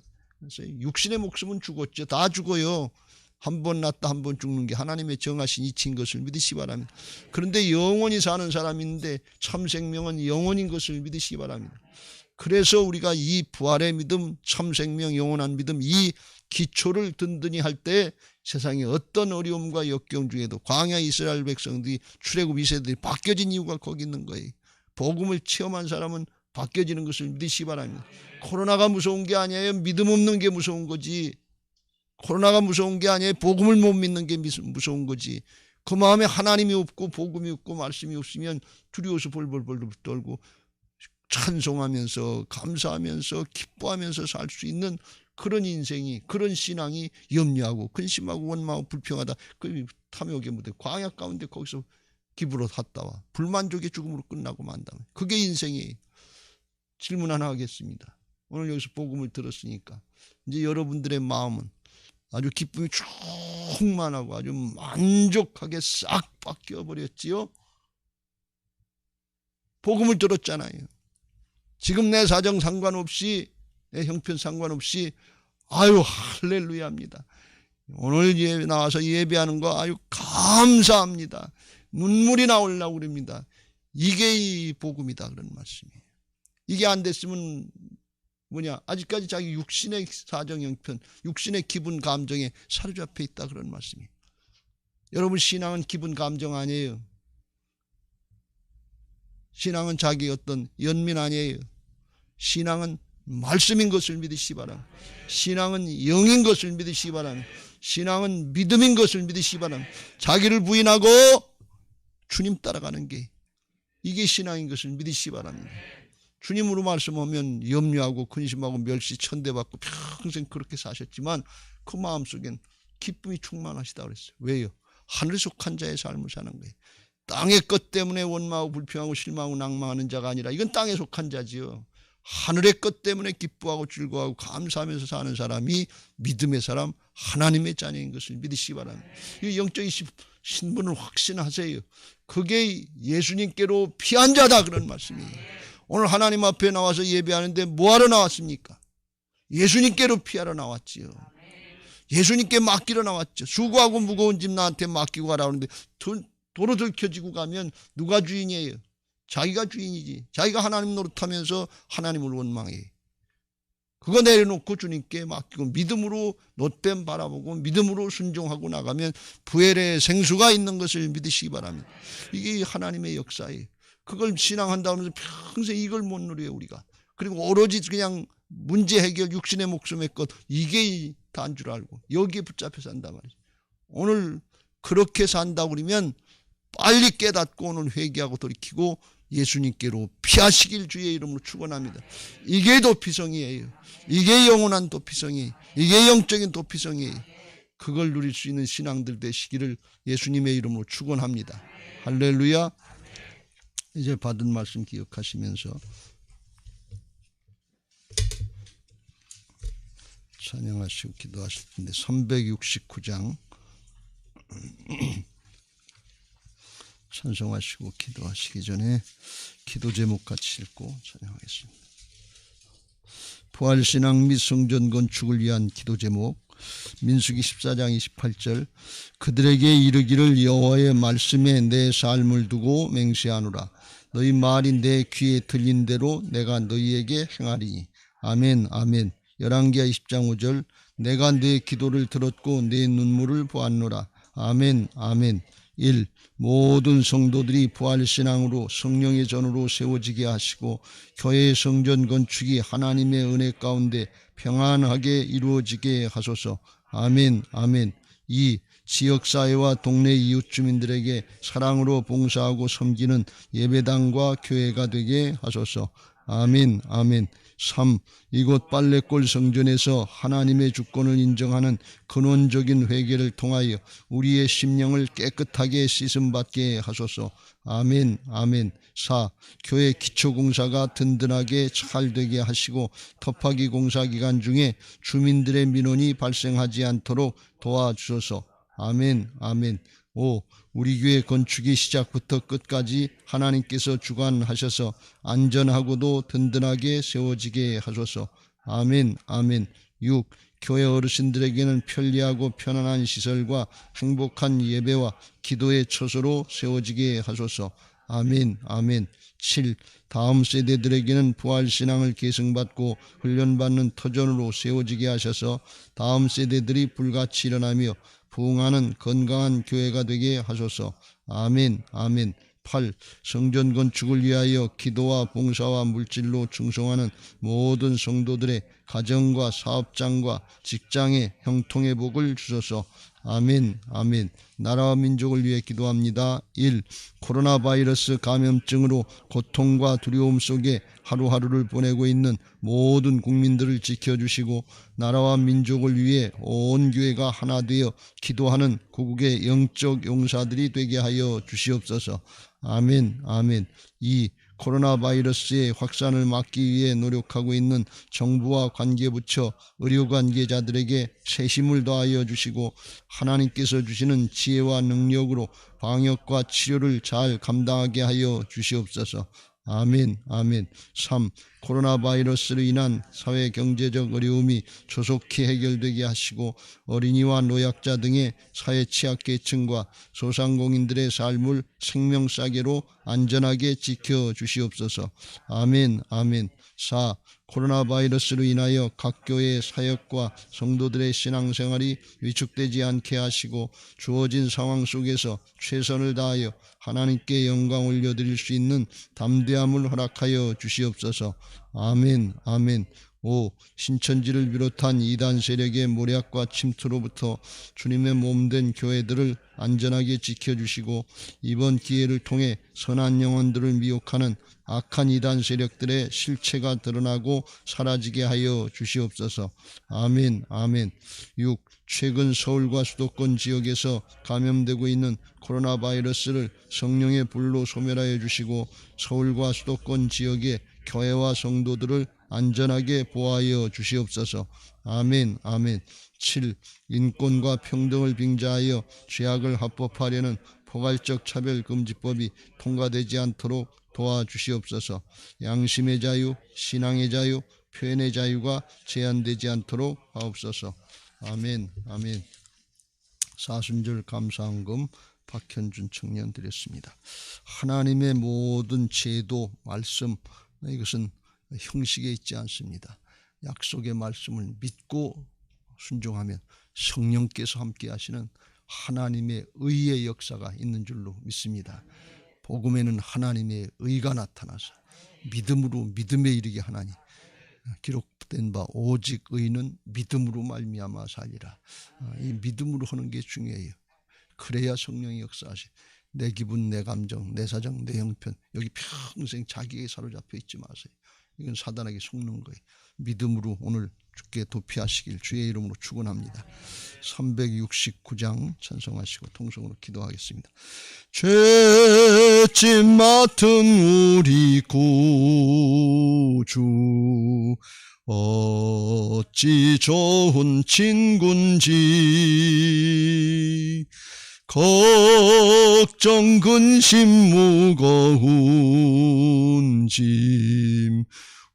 육신의 목숨은 죽었죠. 다 죽어요. 한 번 났다 한 번 죽는 게 하나님의 정하신 이치인 것을 믿으시기 바랍니다. 그런데 영원히 사는 사람이 있는데 참 생명은 영원인 것을 믿으시기 바랍니다. 그래서 우리가 이 부활의 믿음, 참 생명, 영원한 믿음, 이 기초를 든든히 할 때 세상의 어떤 어려움과 역경 중에도 광야 이스라엘 백성들이 출애굽 2세들이 바뀌어진 이유가 거기 있는 거예요. 복음을 체험한 사람은 바뀌어지는 것을 믿으시기 바랍니다. 코로나가 무서운 게 아니에요. 믿음 없는 게 무서운 거지. 코로나가 무서운 게 아니에요. 복음을 못 믿는 게 무서운 거지. 그 마음에 하나님이 없고 복음이 없고 말씀이 없으면 두려워서 벌벌벌 떨고 찬송하면서 감사하면서 기뻐하면서 살 수 있는 그런 인생이, 그런 신앙이 염려하고 근심하고 원망하고 불평하다 그 탐욕의 무대 광야 가운데 거기서 기부로 갔다와 불만족의 죽음으로 끝나고 만다. 그게 인생이에요. 질문 하나 하겠습니다. 오늘 여기서 복음을 들었으니까 이제 여러분들의 마음은 아주 기쁨이 충만하고 아주 만족하게 싹 바뀌어버렸지요. 복음을 들었잖아요. 지금 내 사정 상관없이, 내 형편 상관없이 아유 할렐루야입니다. 오늘 예배 나와서 예배하는 거 아유 감사합니다. 눈물이 나오려고 그럽니다. 이게 이 복음이다 그런 말씀이에요. 이게 안 됐으면 뭐냐, 아직까지 자기 육신의 사정 형편, 육신의 기분 감정에 사로잡혀 있다 그런 말씀이에요. 여러분, 신앙은 기분 감정 아니에요. 신앙은 자기 어떤 연민 아니에요. 신앙은 말씀인 것을 믿으시기 바랍니다. 신앙은 영인 것을 믿으시기 바랍니다. 신앙은 믿음인 것을 믿으시기 바랍니다. 자기를 부인하고 주님 따라가는 게 이게 신앙인 것을 믿으시기 바랍니다. 주님으로 말씀하면 염려하고 근심하고 멸시 천대받고 평생 그렇게 사셨지만 그 마음속엔 기쁨이 충만하시다 그랬어요. 왜요? 하늘에 속한 자의 삶을 사는 거예요. 땅의 것 때문에 원망하고 불평하고 실망하고 낭망하는 자가 아니라 이건 땅에 속한 자지요. 하늘의 것 때문에 기뻐하고 즐거워하고 감사하면서 사는 사람이 믿음의 사람, 하나님의 자녀인 것을 믿으시기 바랍니다. 이 영적인 신분을 확신하세요. 그게 예수님께로 피한 자다 그런 말씀이에요. 오늘 하나님 앞에 나와서 예배하는데 뭐하러 나왔습니까? 예수님께로 피하러 나왔지요. 예수님께 맡기러 나왔죠. 수고하고 무거운 짐 나한테 맡기고 가라 하는데 도로 들켜지고 가면 누가 주인이에요? 자기가 주인이지. 자기가 하나님 노릇하면서 하나님을 원망해. 그거 내려놓고 주님께 맡기고 믿음으로 놋뱀 바라보고 믿음으로 순종하고 나가면 부엘의 생수가 있는 것을 믿으시기 바랍니다. 이게 하나님의 역사예요. 그걸 신앙한다면서 평생 이걸 못 누려요 우리가. 그리고 오로지 그냥 문제 해결, 육신의 목숨의 것, 이게 다인 줄 알고 여기에 붙잡혀 산단 말이죠. 오늘 그렇게 산다고 그러면 빨리 깨닫고 오늘 회개하고 돌이키고 예수님께로 피하시길 주의 이름으로 축원합니다. 이게 도피성이에요. 이게 영원한 도피성이, 이게 영적인 도피성이에요. 그걸 누릴 수 있는 신앙들 되시기를 예수님의 이름으로 축원합니다. 할렐루야. 이제 받은 말씀 기억하시면서 찬양하시고 기도하실 텐데 369장 찬송하시고 기도하시기 전에 기도 제목 같이 읽고 찬양하겠습니다. 부활신앙 및 성전 건축을 위한 기도 제목. 민수기 14장 28절. 그들에게 이르기를 여호와의 말씀에 내 삶을 두고 맹세하노라. 너희 말이 내 귀에 들린 대로 내가 너희에게 행하리니. 아멘 아멘. 열왕기하 20장 5절. 내가 내 기도를 들었고 내 눈물을 보았노라. 아멘 아멘. 1. 모든 성도들이 부활신앙으로 성령의 전으로 세워지게 하시고 교회의 성전 건축이 하나님의 은혜 가운데 평안하게 이루어지게 하소서. 아멘 아멘. 2. 지역사회와 동네 이웃 주민들에게 사랑으로 봉사하고 섬기는 예배당과 교회가 되게 하소서. 아멘 아멘. 3. 이곳 빨래골 성전에서 하나님의 주권을 인정하는 근원적인 회개를 통하여 우리의 심령을 깨끗하게 씻음받게 하소서. 아멘 아멘. 4. 교회 기초공사가 든든하게 잘 되게 하시고 터파기 공사 기간 중에 주민들의 민원이 발생하지 않도록 도와주소서. 아멘 아멘. 5. 우리 교회 건축이 시작부터 끝까지 하나님께서 주관하셔서 안전하고도 든든하게 세워지게 하소서. 아멘 아멘. 6. 교회 어르신들에게는 편리하고 편안한 시설과 행복한 예배와 기도의 처소로 세워지게 하소서. 아멘 아멘. 7. 다음 세대들에게는 부활신앙을 계승받고 훈련받는 터전으로 세워지게 하셔서 다음 세대들이 불같이 일어나며 부흥하는 건강한 교회가 되게 하소서. 아멘 아멘. 8. 성전 건축을 위하여 기도와 봉사와 물질로 충성하는 모든 성도들의 가정과 사업장과 직장의 형통의 복을 주소서. 아멘 아멘. 나라와 민족을 위해 기도합니다. 1. 코로나 바이러스 감염증으로 고통과 두려움 속에 하루하루를 보내고 있는 모든 국민들을 지켜주시고 나라와 민족을 위해 온 교회가 하나 되어 기도하는 고국의 영적 용사들이 되게 하여 주시옵소서. 아멘 아멘. 2. 코로나 바이러스의 확산을 막기 위해 노력하고 있는 정부와 관계부처, 의료관계자들에게 새 힘을 더하여 주시고 하나님께서 주시는 지혜와 능력으로 방역과 치료를 잘 감당하게 하여 주시옵소서. 아멘 아멘. 3. 코로나 바이러스로 인한 사회 경제적 어려움이 조속히 해결되게 하시고 어린이와 노약자 등의 사회 취약계층과 소상공인들의 삶을 생명싸개로 안전하게 지켜주시옵소서. 아멘 아멘. 4. 코로나 바이러스로 인하여 각 교회의 사역과 성도들의 신앙생활이 위축되지 않게 하시고 주어진 상황 속에서 최선을 다하여 하나님께 영광 올려드릴 수 있는 담대함을 허락하여 주시옵소서. 아멘 아멘. 5. 신천지를 비롯한 이단 세력의 모략과 침투로부터 주님의 몸된 교회들을 안전하게 지켜주시고 이번 기회를 통해 선한 영혼들을 미혹하는 악한 이단 세력들의 실체가 드러나고 사라지게 하여 주시옵소서. 아멘 아멘. 6. 최근 서울과 수도권 지역에서 감염되고 있는 코로나 바이러스를 성령의 불로 소멸하여 주시고 서울과 수도권 지역의 교회와 성도들을 안전하게 보호하여 주시옵소서. 아멘 아멘. 7. 인권과 평등을 빙자하여 죄악을 합법화하려는 포괄적 차별금지법이 통과되지 않도록 도와주시옵소서. 양심의 자유, 신앙의 자유, 표현의 자유가 제한되지 않도록 하옵소서. 아멘 아멘. 사순절 감사헌금 박현준 청년 드렸습니다. 하나님의 모든 제도, 말씀, 이것은 형식에 있지 않습니다. 약속의 말씀을 믿고 순종하면 성령께서 함께 하시는 하나님의 의의 역사가 있는 줄로 믿습니다. 복음에는 하나님의 의가 나타나서 믿음으로 믿음에 이르게 하나니 기록된 바 오직 의인은 믿음으로 말미암아 살리라. 이 믿음으로 하는 게 중요해요. 그래야 성령이 역사하시. 내 기분, 내 감정, 내 사정, 내 형편, 여기 평생 자기에게 사로잡혀 있지 마세요. 이건 사단에게 속는 거예요. 믿음으로 오늘 주께 도피하시길 주의 이름으로 축원합니다. 369장 찬송하시고 통성으로 기도하겠습니다. 죄짐 맡은 우리 구주 어찌 좋은 친군지 걱정 근심 무거운 짐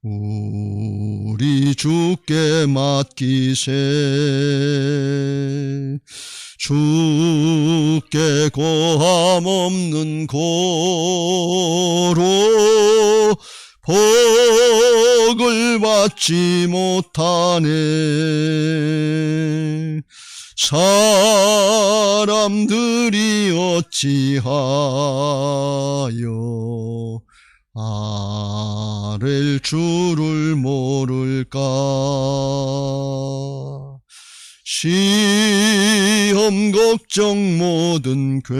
우리 주께 맡기세. 주께 고함 없는 고로 복을 받지 못하네. 사람들이 어찌하여 아랠 줄을 모를까. 시험 걱정 모든 괴로움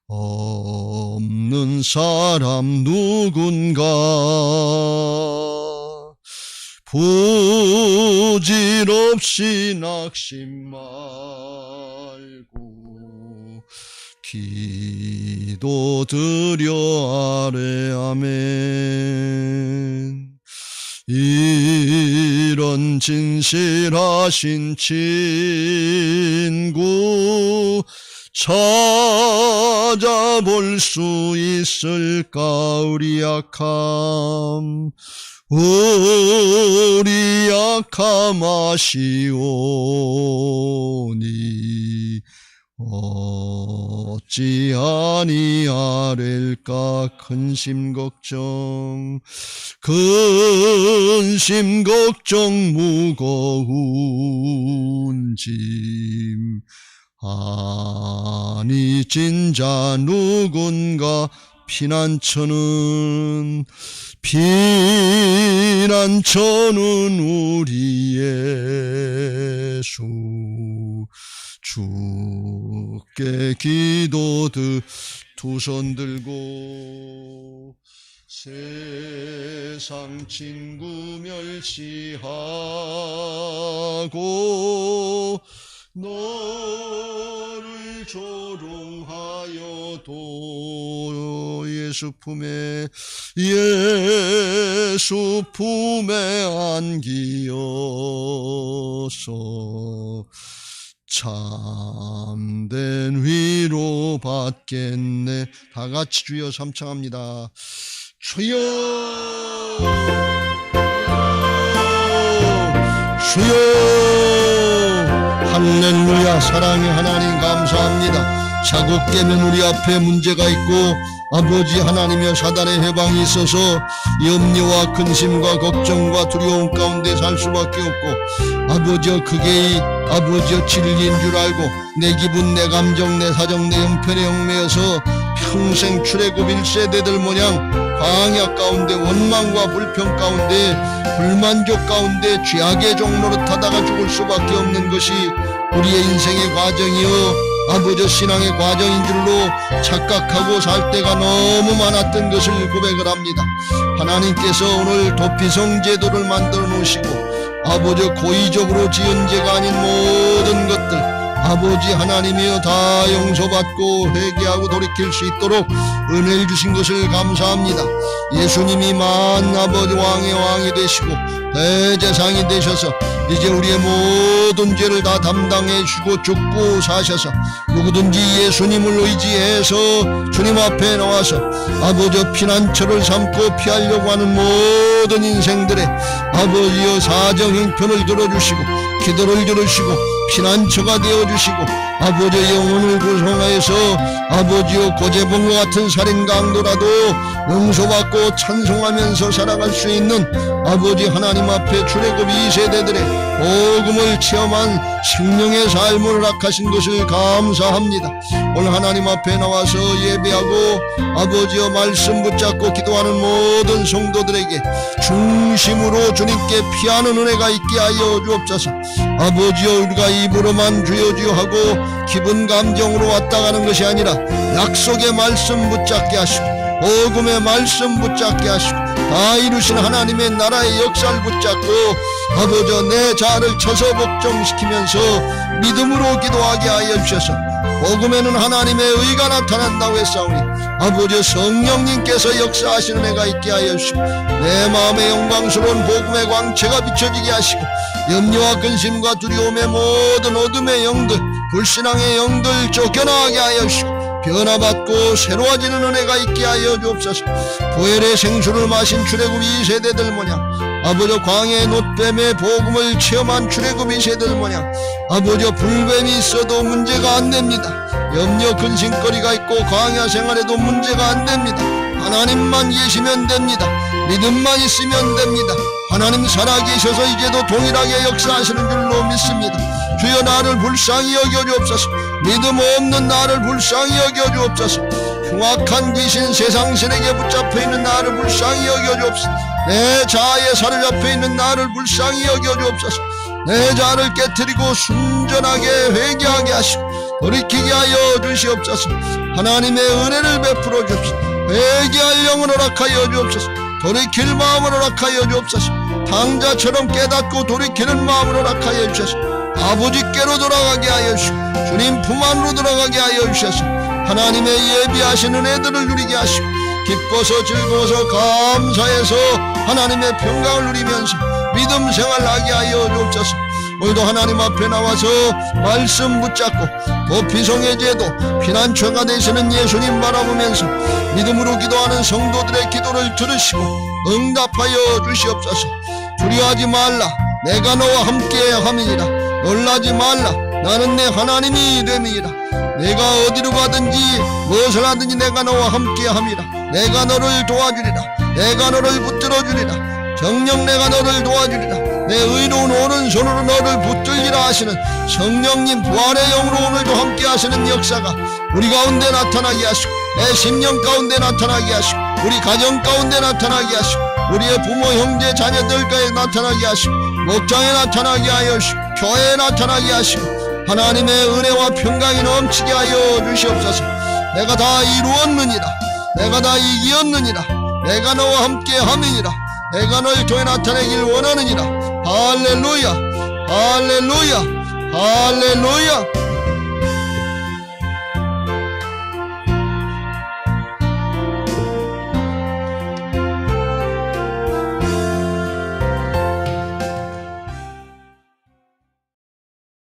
없는 사람 누군가. 부질없이 낙심 말고 기도 드려 아뢰아멘. 이런 진실하신 친구 찾아볼 수 있을까. 우리 약함 아시오니 어찌 아니하렐까. 근심 걱정 무거운 짐 아니 진자 누군가. 피난처는 우리 예수. 주께 기도드 두 손 들고. 세상 친구 멸시하고 너를 조롱하여도 예수 품에 안기어서 참된 위로 받겠네. 다 같이 주여 삼창합니다. 주여 주여. 할렐루야. 사랑의 하나님 감사합니다. 자국 깨면 우리 앞에 문제가 있고 아버지 하나님이여 사단의 해방이 있어서 염려와 근심과 걱정과 두려움 가운데 살 수밖에 없고 아버지여 그게 아버지여 진리인 줄 알고 내 기분 내 감정 내 사정 내 형편에 얽매여서 평생 출애굽 1세대들 모양 광야 가운데 원망과 불평 가운데 불만족 가운데 죄악의 종로로 타다가 죽을 수밖에 없는 것이 우리의 인생의 과정이요 아버지 신앙의 과정인 줄로 착각하고 살 때가 너무 많았던 것을 고백을 합니다. 하나님께서 오늘 도피성 제도를 만들어 놓으시고 아버지 고의적으로 지은 죄가 아닌 모든 것들 아버지 하나님이여 다 용서받고 회개하고 돌이킬 수 있도록 은혜를 주신 것을 감사합니다. 예수님이 만 아버지 왕의 왕이 되시고 대제사장이 되셔서 이제 우리의 모든 죄를 다 담당해 주고 죽고 사셔서 누구든지 예수님을 의지해서 주님 앞에 나와서 아버지 피난처를 삼고 피하려고 하는 모든 인생들의 아버지여 사정 형편을 들어주시고 기도를 들으시고 피난처가 되어주시고 아버지의 영혼을 구성하여서 아버지여 고재봉과 같은 살인 강도라도 용서받고 찬송하면서 살아갈 수 있는 아버지 하나님 앞에 출애굽 2세대들의 복음을 체험한 생명의 삶을 허락하신 것을 감사합니다. 오늘 하나님 앞에 나와서 예배하고 아버지여 말씀 붙잡고 기도하는 모든 성도들에게 중심으로 주님께 피하는 은혜가 있게 하여 주옵소서. 아버지여 우리가 입으로만 주여 주여 하고 기분 감정으로 왔다 가는 것이 아니라 약속의 말씀 붙잡게 하시고 복음의 말씀 붙잡게 하시고 다 이루신 하나님의 나라의 역사를 붙잡고 아버지여 내 자아를 처서 복종시키면서 믿음으로 기도하게 하여 주셔서 복음에는 하나님의 의가 나타난다고 했사오니 아버지 성령님께서 역사하시는 애가 있게 하여 주시고 내 마음의 영광스러운 복음의 광채가 비춰지게 하시고 염려와 근심과 두려움의 모든 어둠의 영들 불신앙의 영들 쫓겨나게 하여 주시고 변화받고 새로워지는 은혜가 있게 하여 주옵소서. 보혈의 생수를 마신 출애굽 2세대들 모양 아버지 광야의 놋뱀의 복음을 체험한 출애굽 2세대들 모양 아버지 불뱀이 있어도 문제가 안됩니다. 염려 근심거리가 있고 광야 생활에도 문제가 안됩니다. 하나님만 계시면 됩니다. 믿음만 있으면 됩니다. 하나님 살아계셔서 이제도 동일하게 역사하시는 줄로 믿습니다. 주여 나를 불쌍히 여겨주옵소서. 믿음 없는 나를 불쌍히 여겨주옵소서. 흉악한 귀신 세상 세력에 붙잡혀있는 나를 불쌍히 여겨주옵소서. 내 자아에 사로잡혀 있는 나를 불쌍히 여겨주옵소서. 내 자아를 깨뜨리고 순전하게 회개하게 하시고 돌이키게 하여 주시옵소서. 하나님의 은혜를 베풀어 주옵소서. 회개할 영을 허락하여 주옵소서. 돌이킬 마음을 허락하여 주옵소서. 당자처럼 깨닫고 돌이키는 마음을 허락하여 주셔서 아버지께로 돌아가게 하여 주시고 주님 품 안으로 들어가게 하여 주셔서 하나님의 예비하신 은혜들을 누리게 하시고 기뻐서 즐거워서 감사해서 하나님의 평강을 누리면서 믿음 생활하게 하여 주옵소서. 오늘도 하나님 앞에 나와서 말씀 붙잡고 도피성의 제도 피난처가 되시는 예수님 바라보면서 믿음으로 기도하는 성도들의 기도를 들으시고 응답하여 주시옵소서. 두려워하지 말라 내가 너와 함께 함이니라. 놀라지 말라 나는 내 하나님이 됨이니라. 내가 어디로 가든지 무엇을 하든지 내가 너와 함께 함이라. 내가 너를 도와주리라. 내가 너를 붙들어주리라. 정녕 내가 너를 도와주리라. 내 의로운 오른손으로 너를 붙들리라 하시는 성령님 부활의 영으로 오늘도 함께 하시는 역사가 우리 가운데 나타나게 하시고 내 심령 가운데 나타나게 하시고 우리 가정 가운데 나타나게 하시고 우리의 부모 형제 자녀들까지 나타나게 하시고 목장에 나타나게 하여 주시고 교회에 나타나게 하시고 하나님의 은혜와 평강이 넘치게 하여 주시옵소서. 내가 다 이루었느니라. 내가 다 이기었느니라. 내가 너와 함께 함이니라. 내가 너를 통해 나타내길 원하느니라. 할렐루야 할렐루야 할렐루야.